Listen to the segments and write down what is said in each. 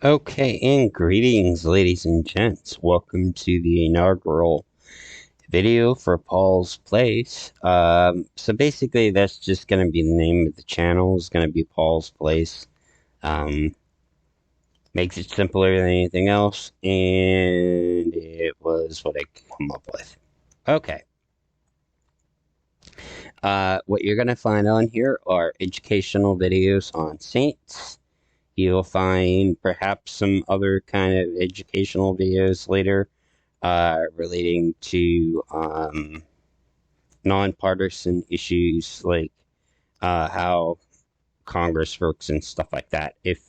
Okay, and greetings, ladies and gents. Welcome to the inaugural video for Paul's Place. So basically, that's just going to be the name of the channel. It's going to be Paul's Place. Um, Makes it simpler than anything else, and it was what I come up with. Okay. What you're going to find on here are educational videos on saints. You'll find perhaps some other kind of educational videos later relating to nonpartisan issues like how Congress works and stuff like that. If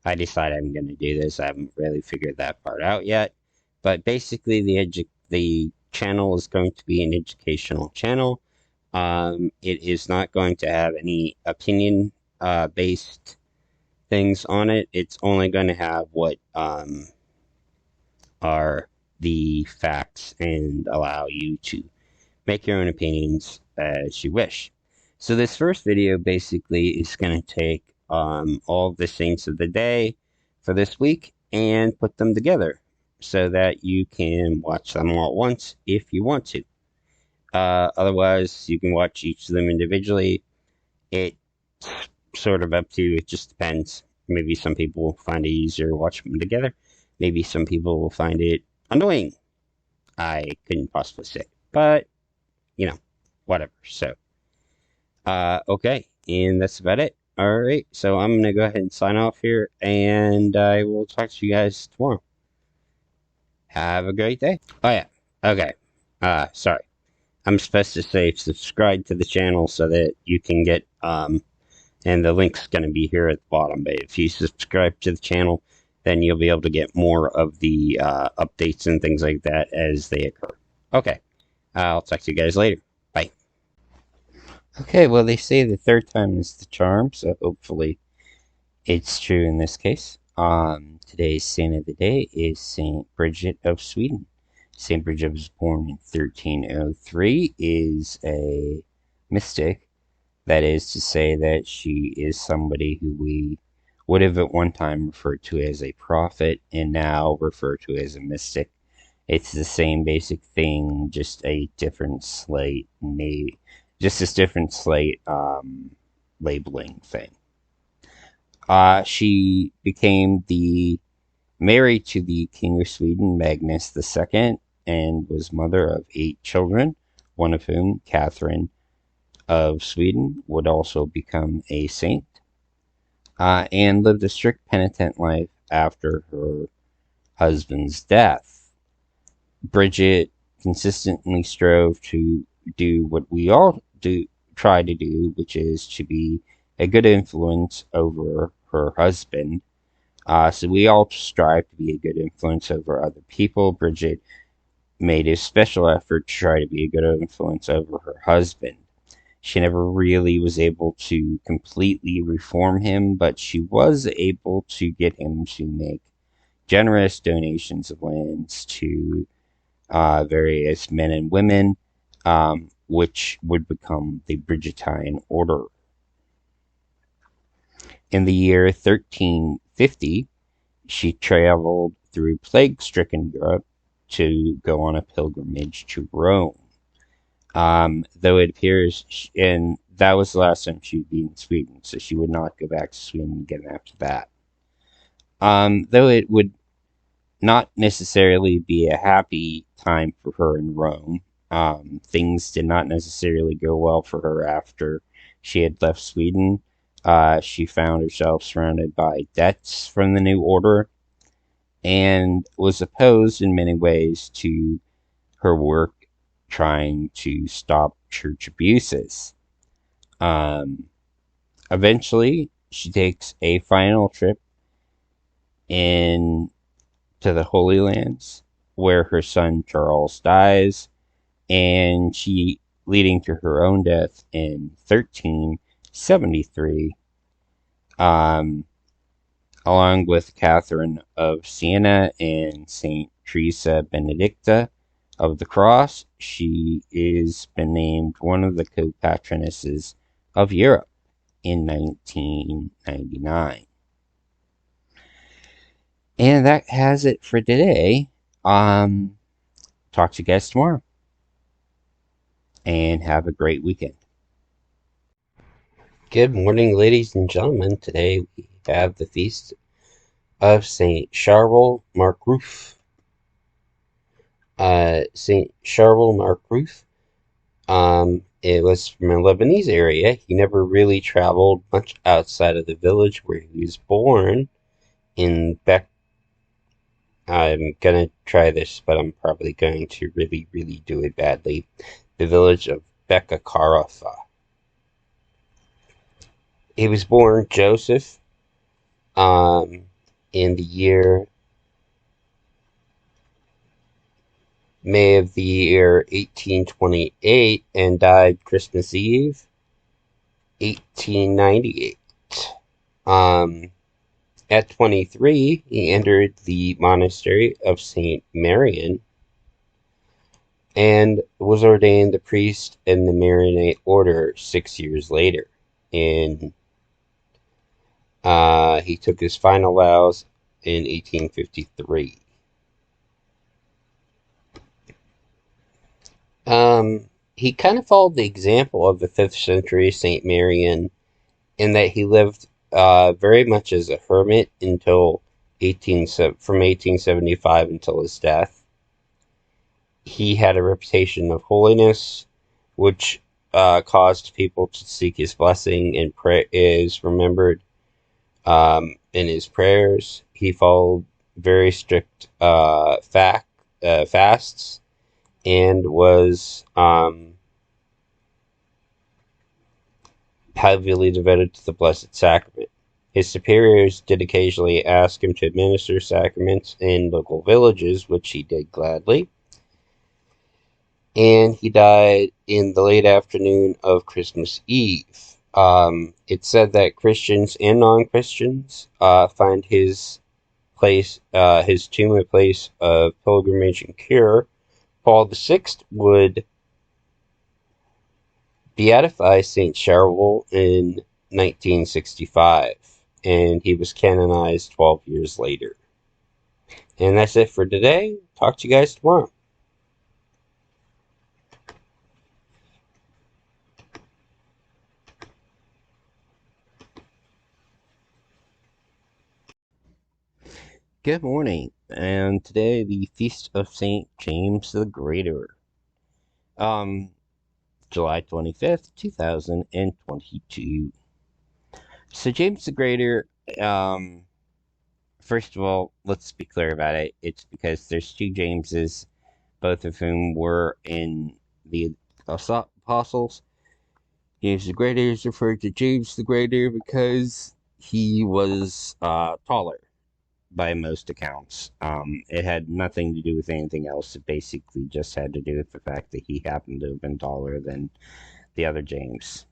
I decide I'm going to do this, I haven't really figured that part out yet. But basically, the channel is going to be an educational channel. It is not going to have any opinion based things on it. It's only going to have what are the facts and allow you to make your own opinions as you wish. So this first video basically is going to take all the saints of the day for this week and put them together so that you can watch them all at once if you want to. Otherwise, you can watch each of them individually. It's sort of up to you. It just depends. Maybe some people will find it easier to watch them together. Maybe some people will find it annoying. I couldn't possibly say. But whatever. So, okay, and that's about it. All right, so I'm gonna go ahead and sign off here, and I will talk to you guys tomorrow. Have a great day. Oh yeah, okay. Sorry, I'm supposed to say subscribe to the channel so that you can get and the link's gonna be here at the bottom. But if you subscribe to the channel, then you'll be able to get more of the updates and things like that as they occur. Okay, I'll talk to you guys later. Bye. Okay, well, they say the third time is the charm, so hopefully it's true in this case. Today's saint of the day is Saint Bridget of Sweden. Saint Bridget was born in 1303, is a mystic. That is to say that she is somebody who we would have at one time referred to as a prophet and now refer to as a mystic. It's the same basic thing, just a different slate, just this different slate labeling thing. She became married to the King of Sweden, Magnus II, and was mother of 8 children, one of whom, Catherine of Sweden, would also become a saint, and lived a strict penitent life after her husband's death. Bridget consistently strove to do what we all try to do, which is to be a good influence over her husband. So we all strive to be a good influence over other people. Bridget made a special effort to try to be a good influence over her husband. She never really was able to completely reform him, but she was able to get him to make generous donations of lands to various men and women, which would become the Bridgetine Order. In the year 1350, she traveled through plague-stricken Europe to go on a pilgrimage to Rome. Though it appears, and that was the last time she would be in Sweden, so she would not go back to Sweden again after that. Though it would not necessarily be a happy time for her in Rome. Things did not necessarily go well for her after she had left Sweden. She found herself surrounded by debts from the new order and was opposed in many ways to her work trying to stop church abuses. Eventually, she takes a final trip in to the Holy Lands, where her son Charles dies, and she leading to her own death in 1373, along with Catherine of Siena and Saint Teresa Benedicta of the Cross. She is been named one of the co-patronesses of Europe in 1999. And that has it for today. Talk to you guys tomorrow. And have a great weekend. Good morning, ladies and gentlemen. Today we have the feast of Saint Charles Marcouf. Saint Charles Marcouf. It was from a Lebanese area. He never really traveled much outside of the village where he was born in Beck. I'm gonna try this, but I'm probably going to really, really do it badly. The village of Becca Carafa. He was born Joseph in the year May of the year 1828 and died Christmas Eve 1898. At 23, he entered the monastery of St. Marian and was ordained a priest in the Maronite order 6 years later. And he took his final vows in 1853. He kind of followed the example of the 5th century St. Marian in that he lived very much as a hermit until from 1875 until his death. He had a reputation of holiness, which caused people to seek his blessing and is remembered in his prayers. He followed very strict fasts and was heavily devoted to the Blessed Sacrament. His superiors did occasionally ask him to administer sacraments in local villages, which he did gladly. And he died in the late afternoon of Christmas Eve. It's said that Christians and non-Christians find his tomb a place of pilgrimage and cure. Paul VI would beatify Saint Charles in 1965, and he was canonized 12 years later. And that's it for today. Talk to you guys tomorrow. Good morning, and today the Feast of Saint James the Greater. July 25th, 2022. So James the Greater, first of all, let's be clear about it. It's because there's two Jameses, both of whom were in the apostles. James the Greater is referred to James the Greater because he was taller by most accounts. It had nothing to do with anything else. It basically just had to do with the fact that he happened to have been taller than the other James.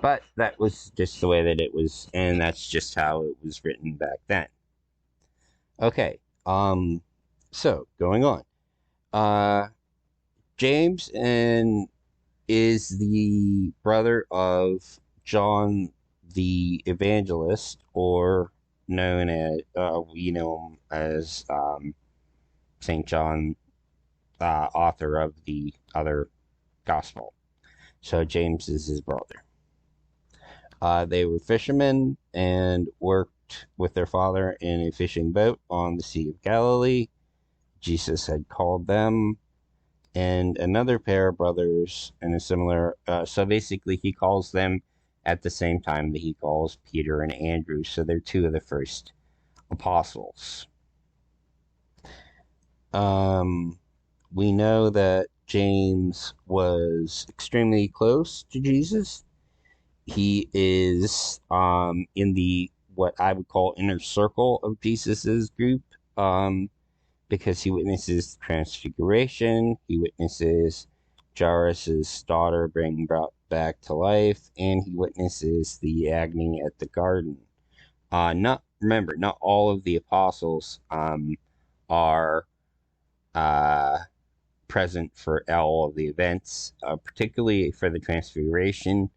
But that was just the way that it was, and that's just how it was written back then. Okay, so going on. James is the brother of John the Evangelist, or known as we know him as Saint John, author of the other gospel. So James is his brother. They were fishermen and worked with their father in a fishing boat on the Sea of Galilee. Jesus had called them and another pair of brothers in a similar. So basically, he calls them at the same time that he calls Peter and Andrew. So they're two of the first apostles. We know that James was extremely close to Jesus. He is in the what I would call inner circle of Jesus's group, because he witnesses the transfiguration, he witnesses Jairus' daughter being brought back to life, and he witnesses the agony at the garden. Not all of the apostles are present for all of the events, particularly for the transfiguration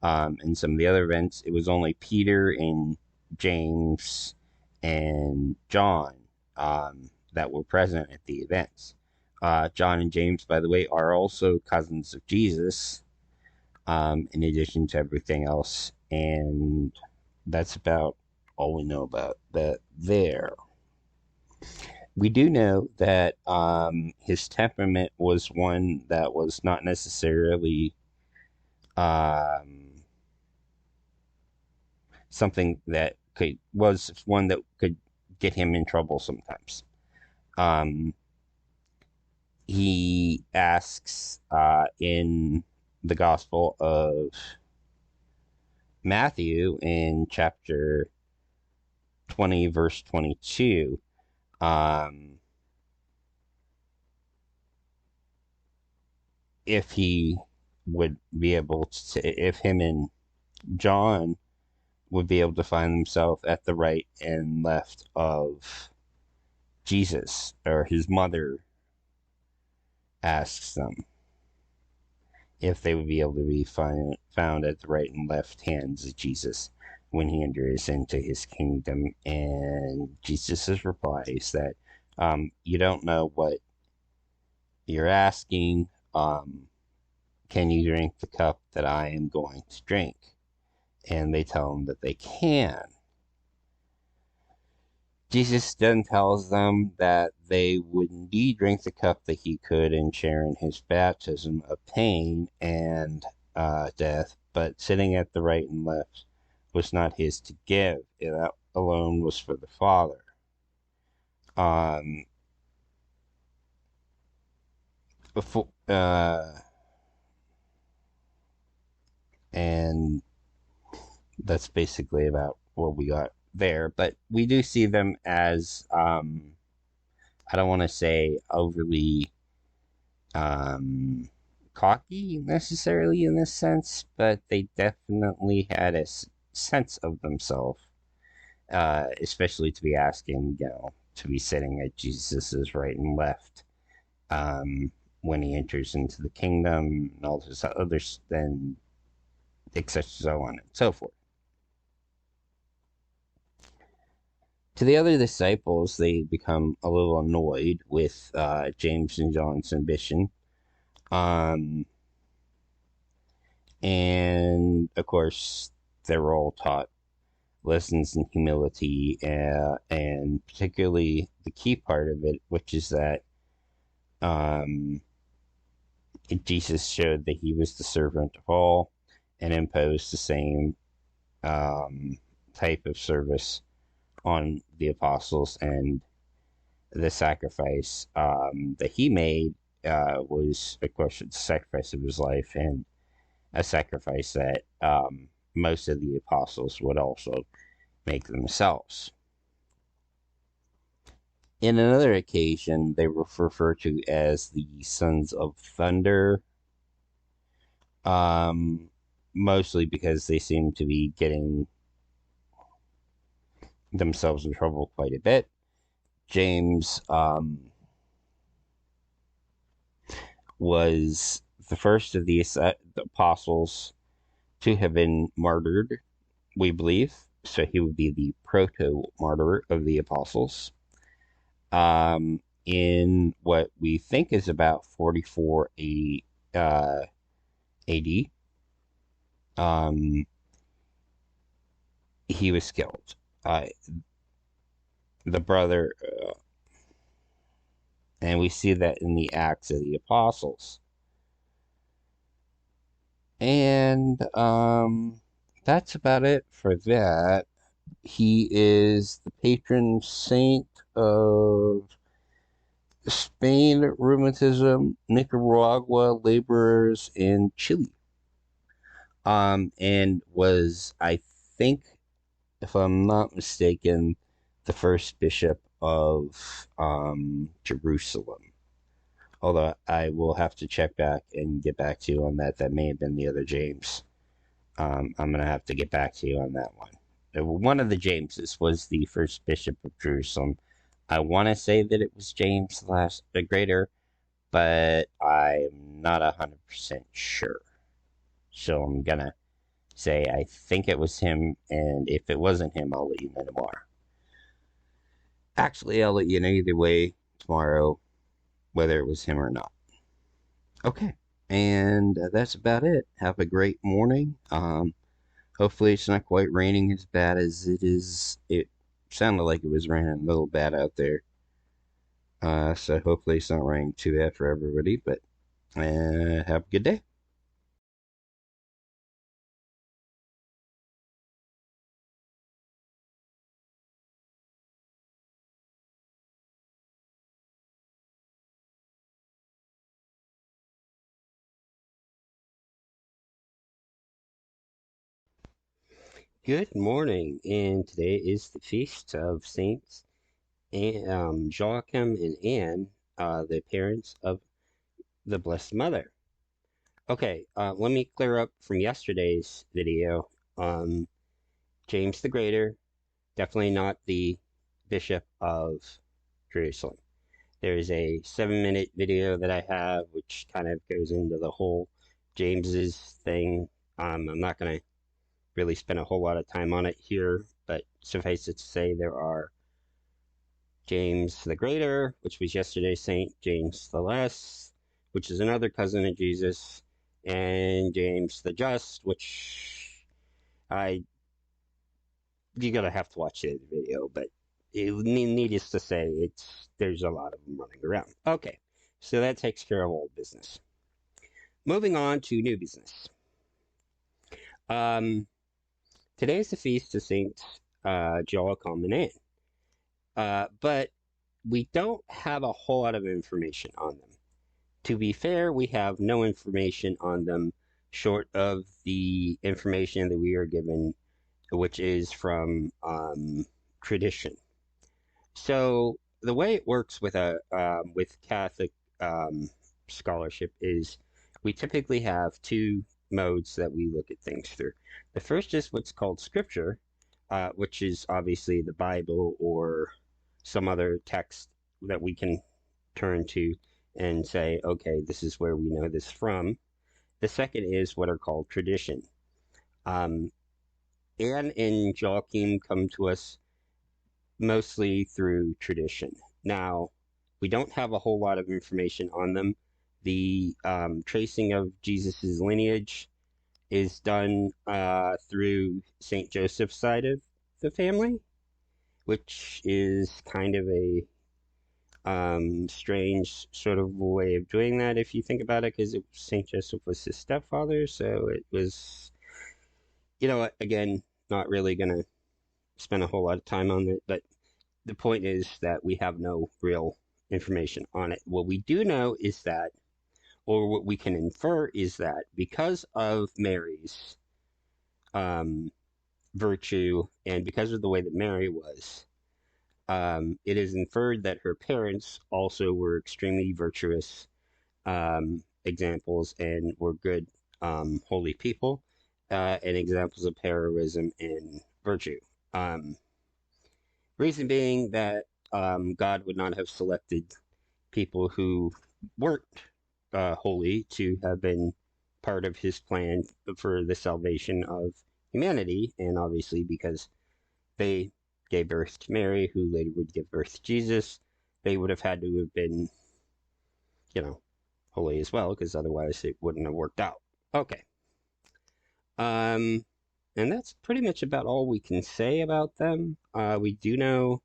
and some of the other events. It was only Peter and James and John that were present at the events. John and James, by the way, are also cousins of Jesus, in addition to everything else. And that's about all we know about that there. We do know that his temperament was one that was not necessarily um, something that was one that could get him in trouble sometimes. Um, he asks in the Gospel of Matthew in chapter 20, verse 22, if he would be able to, if him and John would be able to find themselves at the right and left of Jesus, or his mother asks them if they would be able to be found at the right and left hands of Jesus when he enters into his kingdom. And Jesus' reply is that you don't know what you're asking. Can you drink the cup that I am going to drink? And they tell him that they can. Jesus then tells them that they would indeed drink the cup that he could and share in his baptism of pain and death, but sitting at the right and left was not his to give. That alone was for the Father. Before, and that's basically about what we got there. But we do see them as, I don't want to say overly cocky necessarily in this sense, but they definitely had a sense of themselves, especially to be asking, to be sitting at Jesus's right and left when he enters into the kingdom and all this other, then etc. so on and so forth. To the other disciples, they become a little annoyed with James and John's ambition. And of course, they were all taught lessons in humility, and particularly the key part of it, which is that Jesus showed that he was the servant of all and imposed the same type of service on the apostles. And the sacrifice that he made was, of course, the sacrifice of his life, and a sacrifice that most of the apostles would also make themselves. In another occasion, they were referred to as the Sons of Thunder, mostly because they seem to be getting themselves in trouble quite a bit. James was the first of the apostles to have been martyred, we believe. So he would be the proto-martyr of the apostles. In what we think is about 44 AD, he was killed. The brother, and we see that in the Acts of the Apostles. And that's about it for that. He is the patron saint of Spain, rheumatism, Nicaragua, laborers, and Chile. And was, I think, if I'm not mistaken, the first bishop of Jerusalem. Although I will have to check back and get back to you on that. That may have been the other James. I'm going to have to get back to you on that one. One of the Jameses was the first bishop of Jerusalem. I want to say that it was James the Greater, but I'm not 100% sure. So I'm going to say I think it was him, and if it wasn't him, I'll let you know tomorrow. Actually, I'll let you know either way tomorrow whether it was him or not. Okay, and that's about it. Have a great morning. Hopefully it's not quite raining as bad as it is. It sounded like it was raining a little bad out there. So hopefully it's not raining too bad for everybody. But have a good day. Good morning, and today is the feast of Saints Joachim and Anne, the parents of the Blessed Mother. Okay, let me clear up from yesterday's video. James the Greater, definitely not the Bishop of Jerusalem. There's a 7-minute video that I have, which kind of goes into the whole James's thing. I'm not going to really spend a whole lot of time on it here, but suffice it to say there are James the Greater, which was yesterday's saint, James the Less, which is another cousin of Jesus, and James the Just, which I you're gonna have to watch the video, but needless to say, there's a lot of them running around. Okay, so that takes care of old business. Moving on to new business. Um, Today is the feast of Saints Joachim and Anne, but we don't have a whole lot of information on them. To be fair, we have no information on them short of the information that we are given, which is from tradition. So the way it works with Catholic um, scholarship is we typically have two modes that we look at things through. The first is what's called scripture, which is obviously the Bible or some other text that we can turn to and say, okay, this is where we know this from. The second is what are called tradition. Um, Anne and Joachim come to us mostly through tradition. Now, we don't have a whole lot of information on them. The tracing of Jesus's lineage is done through Saint Joseph's side of the family, which is kind of a strange sort of way of doing that if you think about it, because Saint Joseph was his stepfather, so it was, again, not really going to spend a whole lot of time on it, but the point is that we have no real information on it. What we do know is that, or what we can infer is that because of Mary's virtue and because of the way that Mary was, it is inferred that her parents also were extremely virtuous examples and were good, holy people, and examples of heroism and virtue. Reason being that God would not have selected people who weren't holy to have been part of his plan for the salvation of humanity, and obviously because they gave birth to Mary, who later would give birth to Jesus, they would have had to have been, you know, holy as well, because otherwise it wouldn't have worked out. Okay. And that's pretty much about all we can say about them. We do know,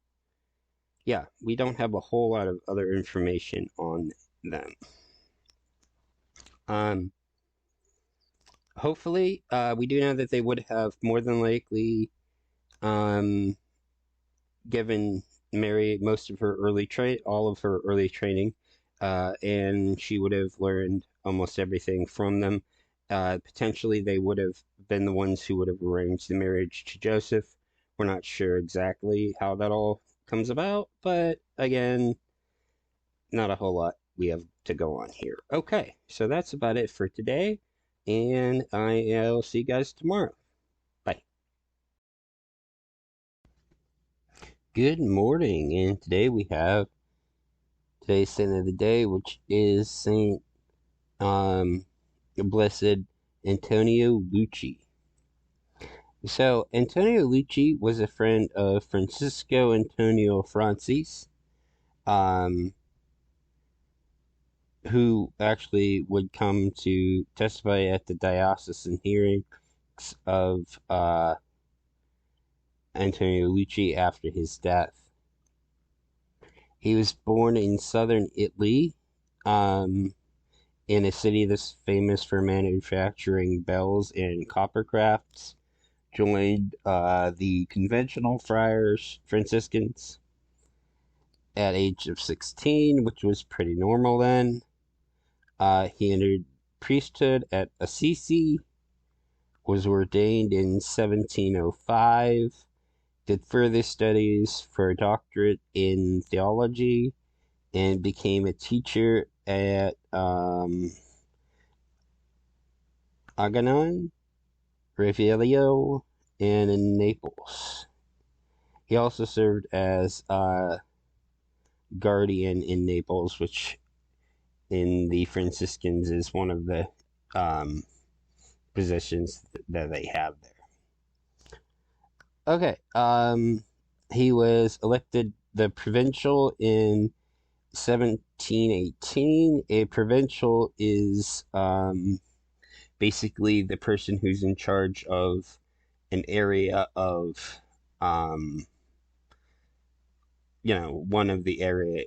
yeah, we don't have a whole lot of other information on them. Um, Hopefully, we do know that they would have more than likely um, given Mary most of her all of her early training, and she would have learned almost everything from them. Potentially, they would have been the ones who would have arranged the marriage to Joseph. We're not sure exactly how that all comes about, but again, not a whole lot we have to go on here. Okay, so that's about it for today, and I'll see you guys tomorrow. Bye. Good morning, and today we have today's saint of the day, which is Saint Blessed Antonio Lucci. So, Antonio Lucci was a friend of Francisco Antonio Francis, um, who actually would come to testify at the diocesan hearings of Antonio Lucci after his death. He was born in southern Italy, in a city that's famous for manufacturing bells and copper crafts. Joined the conventional friars, Franciscans, at age of 16, which was pretty normal then. He entered priesthood at Assisi, was ordained in 1705, did further studies for a doctorate in theology, and became a teacher at Aganon, Revelio, and in Naples. He also served as guardian in Naples, which in the Franciscans is one of the positions that they have there. Okay, he was elected the provincial in 1718. A provincial is basically the person who's in charge of an area of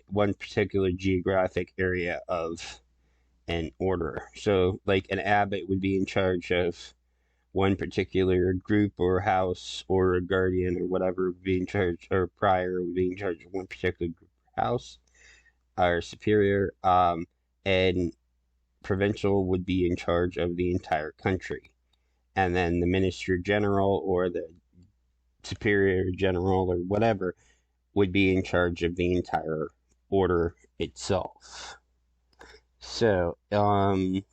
one particular geographic area of an order. So, like, an abbot would be in charge of one particular group or house, or a guardian or whatever would be in charge, or prior would be in charge of one particular group or house, or superior, and provincial would be in charge of the entire country. And then the minister general or the superior general or whatever would be in charge of the entire order itself. So,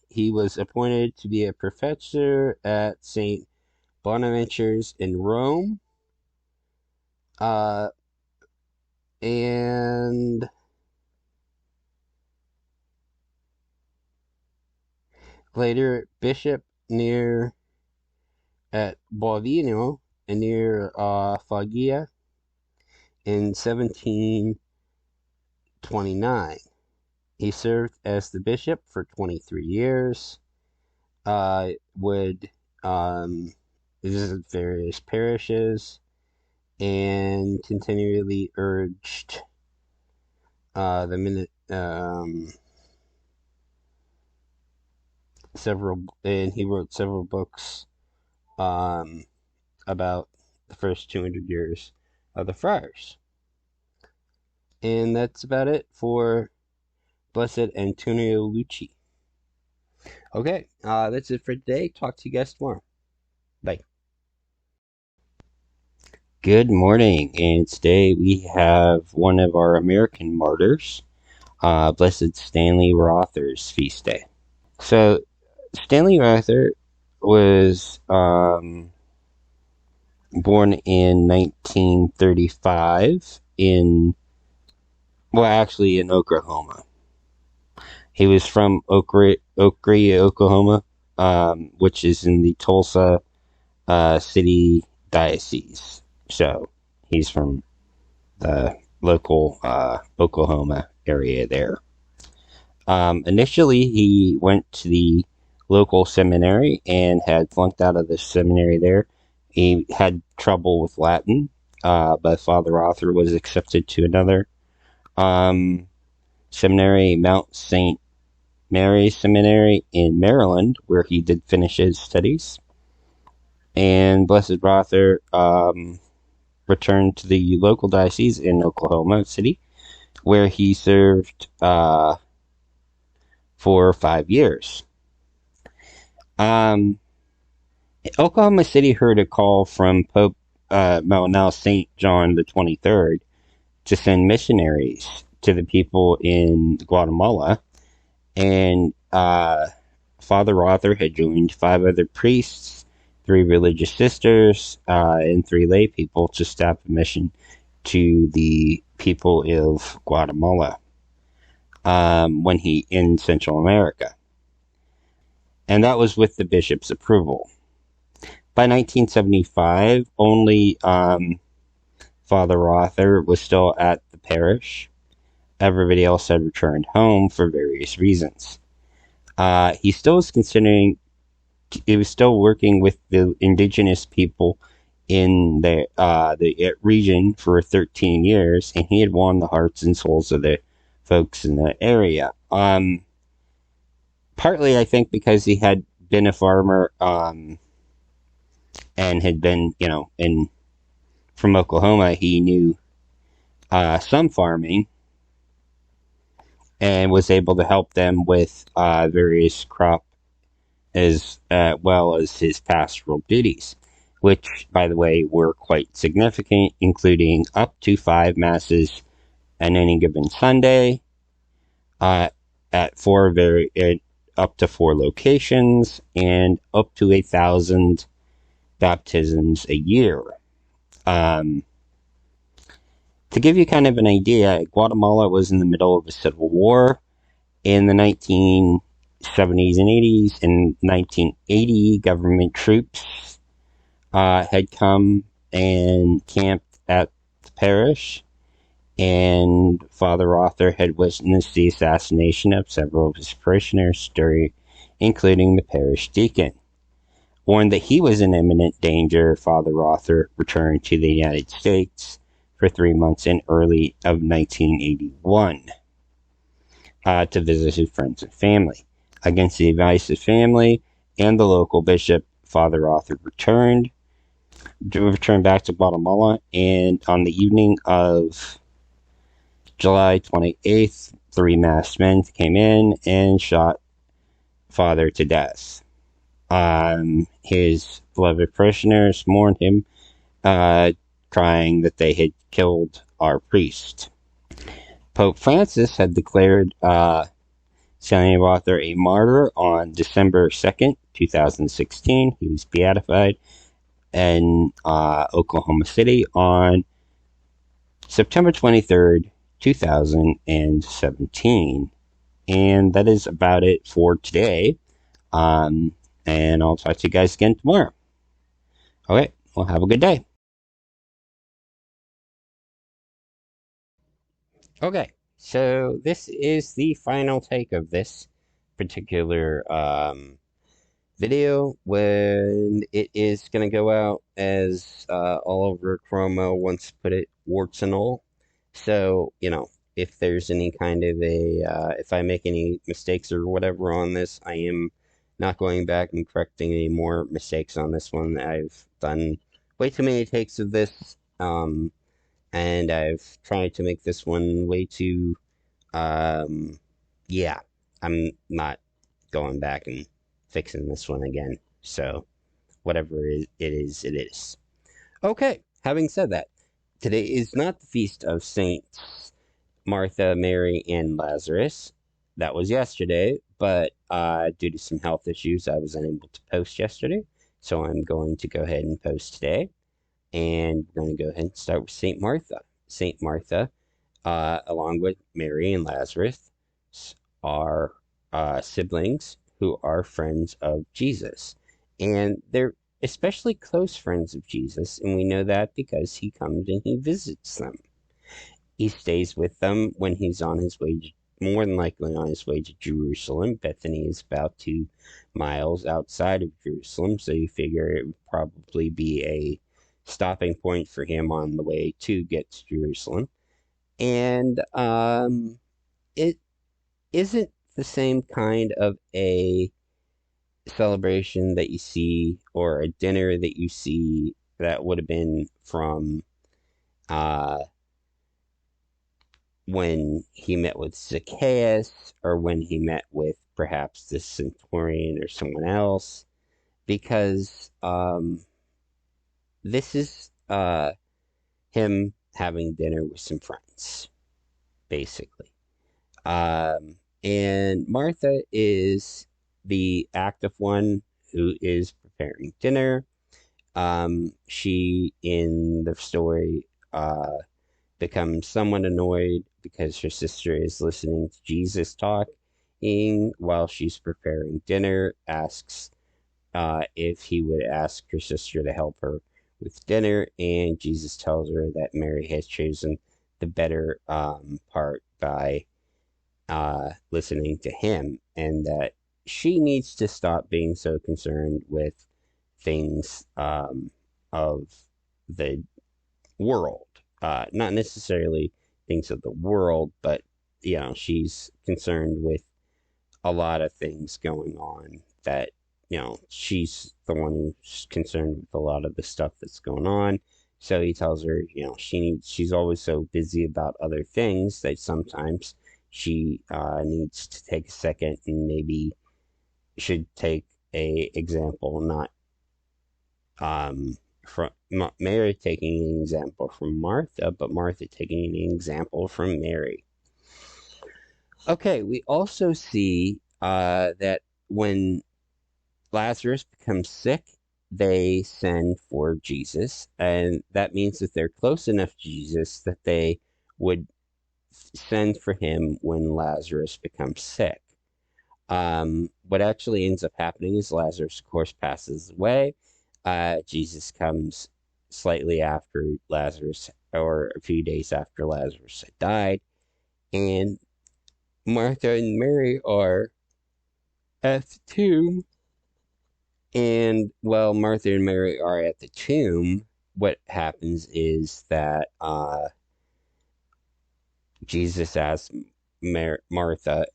he was appointed to be a professor at St. Bonaventure's in Rome. And later bishop at Bovino, near Foggia in 1729. He served as the bishop for 23 years, would visit various parishes, and continually urged he wrote several books about the first 200 years of the friars. And that's about it for Blessed Antonio Lucci. Okay, that's it for today. Talk to you guys tomorrow. Bye. Good morning, and today we have one of our American martyrs, Blessed Stanley Rother's feast day. So, Stanley Rother was born in 1935 in Oklahoma. He was from Oak Ridge, Oklahoma, which is in the Tulsa City Diocese. So he's from the local Oklahoma area there. Initially, he went to the local seminary and had flunked out of the seminary there. He had trouble with Latin, but Father Arthur was accepted to another seminary, Mount St. Mary's Seminary in Maryland, where he did finish his studies. And Blessed Rother returned to the local diocese in Oklahoma City, where he served for 5 years. Oklahoma City heard a call from Pope, now St. John the 23rd, to send missionaries to the people in Guatemala, and Father Rother had joined 5 other priests, 3 religious sisters, and 3 lay people to staff a mission to the people of Guatemala in Central America. And that was with the bishop's approval. By 1975, only Father Arthur was still at the parish. Everybody else had returned home for various reasons. He still was considering, he was still working with the indigenous people in the region for 13 years, and he had won the hearts and souls of the folks in the area. Partly, I think, because he had been a farmer and had been, from Oklahoma, he knew some farming and was able to help them with various crop as well as his pastoral duties, which, by the way, were quite significant, including up to 5 masses on any given Sunday, uh, at up to 4 locations, and up to 1,000 baptisms a year. To give you kind of an idea, Guatemala was in the middle of a civil war in the 1970s and 80s. In 1980, government troops had come and camped at the parish, and Father Arthur had witnessed the assassination of several of his parishioners, including the parish deacon. Warned that he was in imminent danger, Father Arthur returned to the United States for 3 months in early of 1981 to visit his friends and family. Against the advice of family and the local bishop, Father Arthur returned back to Guatemala, and on the evening of July 28th, 3 masked men came in and shot Father to death. His beloved parishioners mourned him, crying that they had killed our priest. Pope Francis had declared Samuel Arthur a martyr on December 2nd, 2016. He was beatified in Oklahoma City on September 23rd, 2017. And that is about it for today. And I'll talk to you guys again tomorrow. Okay, well, have a good day. Okay, so this is the final take of this particular video, when it is going to go out as all over Chroma once put it, warts and all. So, if there's any kind of if I make any mistakes or whatever on this, I am not going back and correcting any more mistakes on this one. I've done way too many takes of this, and I've tried to make this one way too, yeah, I'm not going back and fixing this one again. So, whatever it is, it is. Okay, having said that, today is not the feast of Saints Martha, Mary, and Lazarus. That was yesterday, but due to some health issues, I was unable to post yesterday. So I'm going to go ahead and post today. And we're going to go ahead and start with Saint Martha. Saint Martha, along with Mary and Lazarus, are siblings who are friends of Jesus. And they're especially close friends of Jesus, and we know that because he comes and he visits them. He stays with them when he's on his way, more than likely on his way to Jerusalem. Bethany is about 2 miles outside of Jerusalem, so you figure it would probably be a stopping point for him on the way to get to Jerusalem. And it isn't the same kind of a celebration that you see, or a dinner that you see, that would have been from when he met with Zacchaeus, or when he met with perhaps the centurion or someone else, because this is him having dinner with some friends, basically. And Martha is the active one who is preparing dinner. She, in the story, becomes somewhat annoyed because her sister is listening to Jesus talking while she's preparing dinner, asks if he would ask her sister to help her with dinner, and Jesus tells her that Mary has chosen the better part by listening to him, and that she needs to stop being so concerned with things of the world. Not necessarily things of the world, but she's concerned with a lot of things going on that she's the one who's concerned with a lot of the stuff that's going on. So he tells her, she's always so busy about other things that sometimes she needs to take a second and maybe should take a example, not from Mary taking an example from Martha, but Martha taking an example from Mary. Okay, we also see that when Lazarus becomes sick, they send for Jesus, and that means that they're close enough to Jesus that they would send for him when Lazarus becomes sick. What actually ends up happening is Lazarus, of course, passes away. Jesus comes slightly after Lazarus, or a few days after Lazarus had died, and Martha and Mary are at the tomb. And while Martha and Mary are at the tomb, what happens is that Jesus asks Martha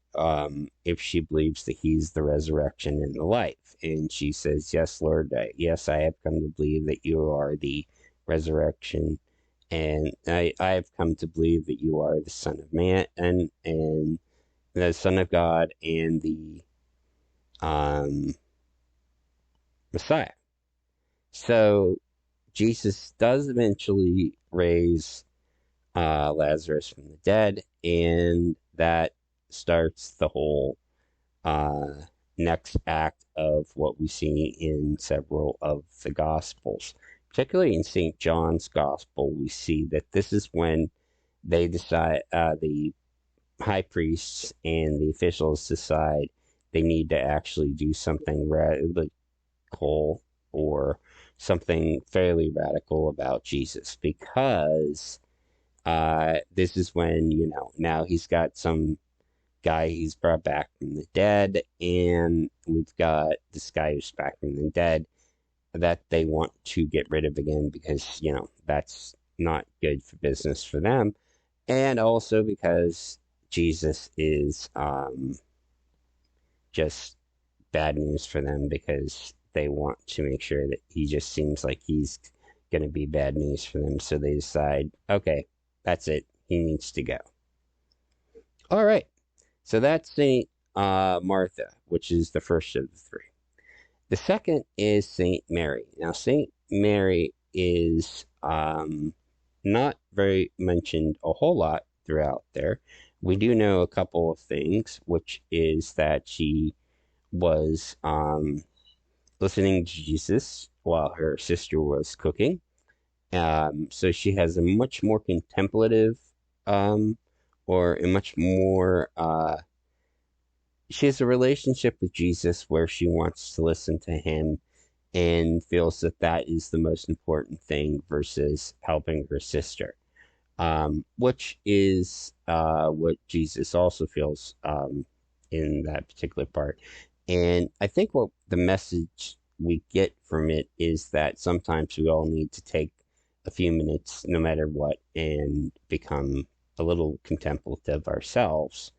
if she believes that he's the resurrection and the life. And she says, "Yes, Lord, yes, I have come to believe that you are the resurrection. And I have come to believe that you are the Son of Man and the Son of God and the Messiah." So Jesus does eventually raise Lazarus from the dead, and that starts the whole next act of what we see in several of the Gospels. Particularly in St. John's Gospel, we see that this is when they decide, the high priests and the officials decide they need to actually do something radical or something fairly radical about Jesus, because this is when, now he's got some guy he's brought back from the dead, and we've got this guy who's back from the dead that they want to get rid of again because, that's not good for business for them. And also because Jesus is just bad news for them, because they want to make sure that he just seems like he's going to be bad news for them. So they decide, okay, that's it. He needs to go. All right. So that's St. Martha, which is the first of the three. The second is St. Mary. Now, St. Mary is not very mentioned a whole lot throughout there. We do know a couple of things, which is that she was listening to Jesus while her sister was cooking. So she has a much more contemplative, or a much more, she has a relationship with Jesus where she wants to listen to him and feels that that is the most important thing versus helping her sister, which is what Jesus also feels in that particular part. And I think what the message we get from it is that sometimes we all need to take a few minutes, no matter what, and become a little contemplative ourselves,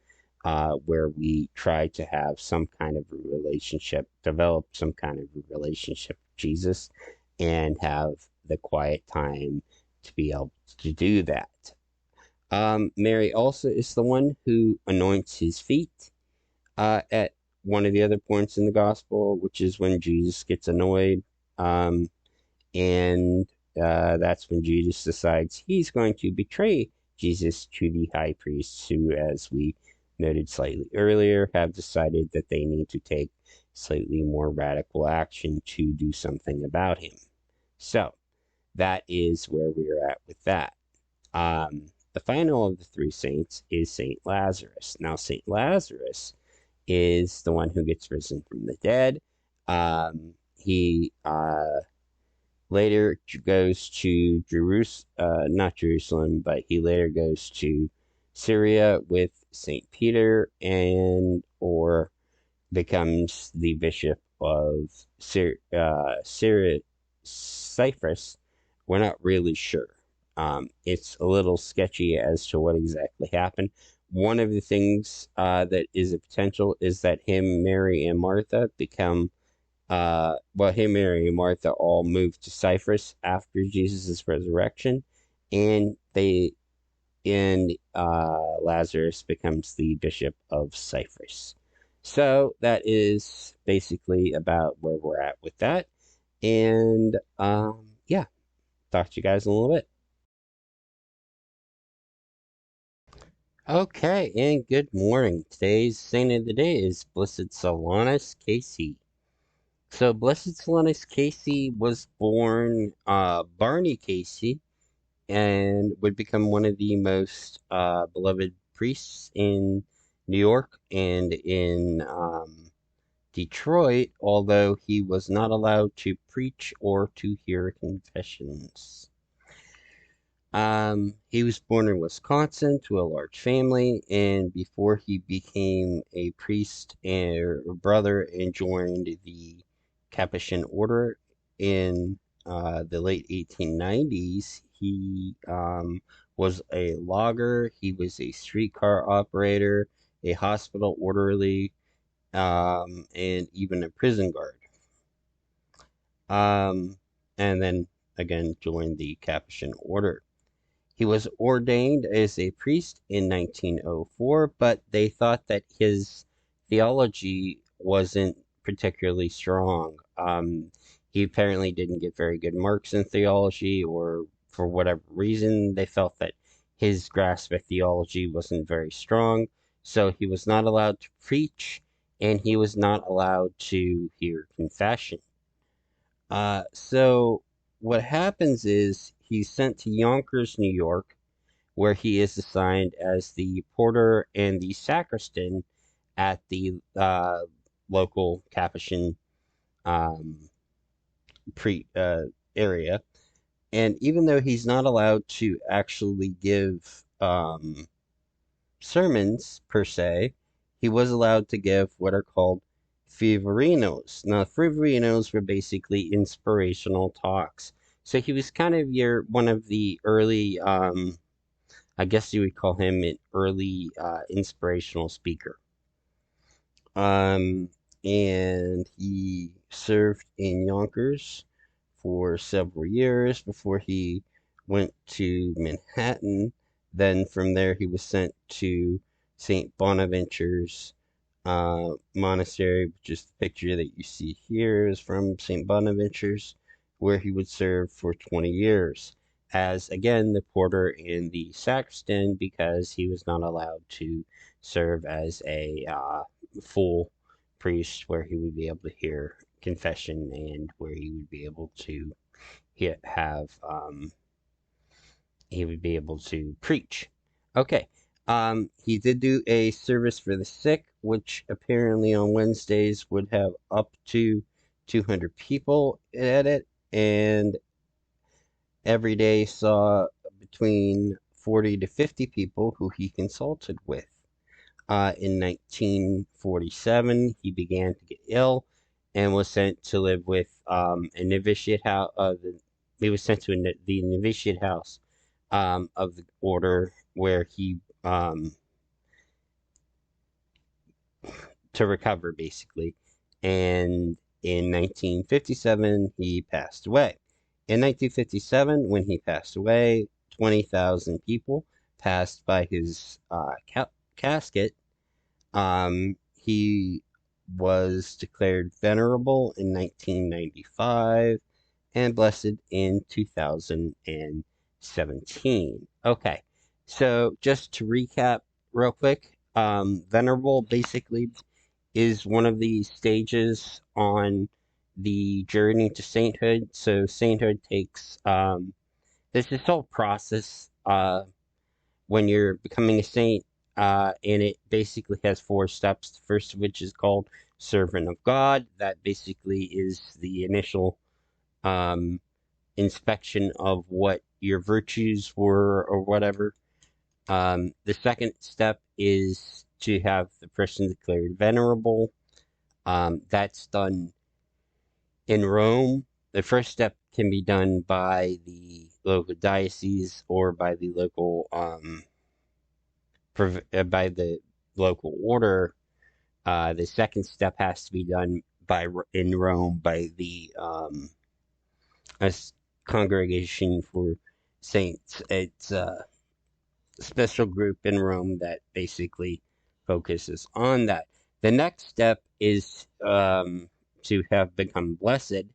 where we try to have some kind of a relationship, develop some kind of a relationship with Jesus, and have the quiet time to be able to do that. Mary also is the one who anoints his feet at one of the other points in the gospel, which is when Jesus gets annoyed. And that's when Judas decides he's going to betray Jesus to the high priests, who, as we noted slightly earlier, have decided that they need to take slightly more radical action to do something about him. So that is where we're at with that. The final of the three saints is Saint Lazarus. Now, Saint Lazarus is the one who gets risen from the dead. He later goes to not Jerusalem, but he later goes to Syria with Saint Peter, and or becomes the bishop of Syria, Cyprus. We're not really sure. It's a little sketchy as to what exactly happened. One of the things that is a potential is that him, Mary, and Martha become him, Mary, and Martha all moved to Cyprus after Jesus' resurrection, and Lazarus becomes the bishop of Cyprus. So that is basically about where we're at with that. And yeah, talk to you guys in a little bit. Okay, and good morning. Today's saint of the day is Blessed Solanus Casey. So Blessed Solanus Casey was born Barney Casey and would become one of the most beloved priests in New York and in Detroit, although he was not allowed to preach or to hear confessions. He was born in Wisconsin to a large family, and before he became a priest and brother and joined the Capuchin order in the late 1890s, he was a logger, he was a streetcar operator, a hospital orderly, and even a prison guard. And then again joined the Capuchin order. He was ordained as a priest in 1904, but they thought that his theology wasn't particularly strong. He apparently didn't get very good marks in theology, or for whatever reason, they felt that his grasp of theology wasn't very strong, so he was not allowed to preach, and he was not allowed to hear confession. So what happens is he's sent to Yonkers, New York, where he is assigned as the porter and the sacristan at the local Capuchin um, area. And even though he's not allowed to actually give sermons per se, he was allowed to give what are called feverinos. Now, feverinos were basically inspirational talks. So he was kind of one of the early, I guess you would call him an early inspirational speaker. And he served in Yonkers for several years before he went to Manhattan. Then from there, he was sent to St. Bonaventure's monastery, which is the picture that you see here is from St. Bonaventure's, where he would serve for 20 years as, again, the porter and the sacristan, because he was not allowed to serve as a full priest where he would be able to hear confession and where he would be able to have he would be able to preach. Okay. He did do a service for the sick, which apparently on Wednesdays would have up to 200 people at it, and every day saw between 40 to 50 people who he consulted with. In 1947, he began to get ill and was sent to live with a novitiate house. He was sent to the novitiate house of the order, where he to recover basically. And in 1957, he passed away. In 1957, when he passed away, 20,000 people passed by his casket. He was declared venerable in 1995 and blessed in 2017. Okay, so just to recap real quick, venerable basically is one of the stages on the journey to sainthood. So sainthood takes there's this whole process when you're becoming a saint, and it basically has 4 steps. The first of which is called servant of God. That basically is the initial um, inspection of what your virtues were or whatever. The second step is to have the person declared venerable. That's done in Rome. The first step can be done by the local diocese or by the local by the local order. The second step has to be done in Rome by the a congregation for saints. It's a special group in Rome that basically focuses on that. The next step is to have become blessed,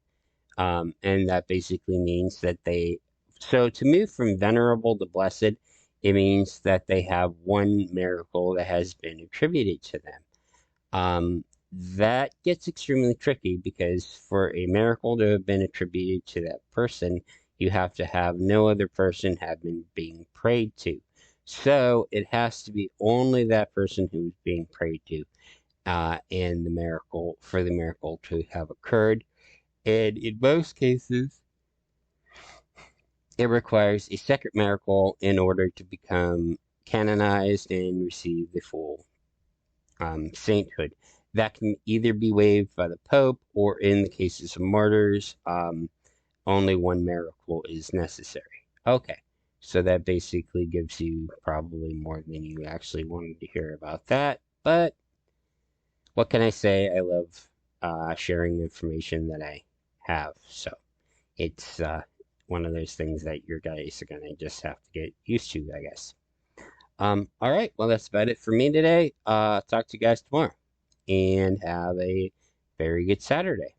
and that basically means that so to move from venerable to blessed, it means that they have one miracle that has been attributed to them. That gets extremely tricky because for a miracle to have been attributed to that person, you have to have no other person have been being prayed to. So it has to be only that person who is being prayed to, and for the miracle to have occurred. And in most cases, it requires a second miracle in order to become canonized and receive the full sainthood. That can either be waived by the Pope, or in the cases of martyrs, only one miracle is necessary. Okay, so that basically gives you probably more than you actually wanted to hear about that, but what can I say? I love sharing information that I have, so it's one of those things that your guys are gonna just have to get used to, I guess. All right, well, that's about it for me today. Talk to you guys tomorrow, and have a very good Saturday.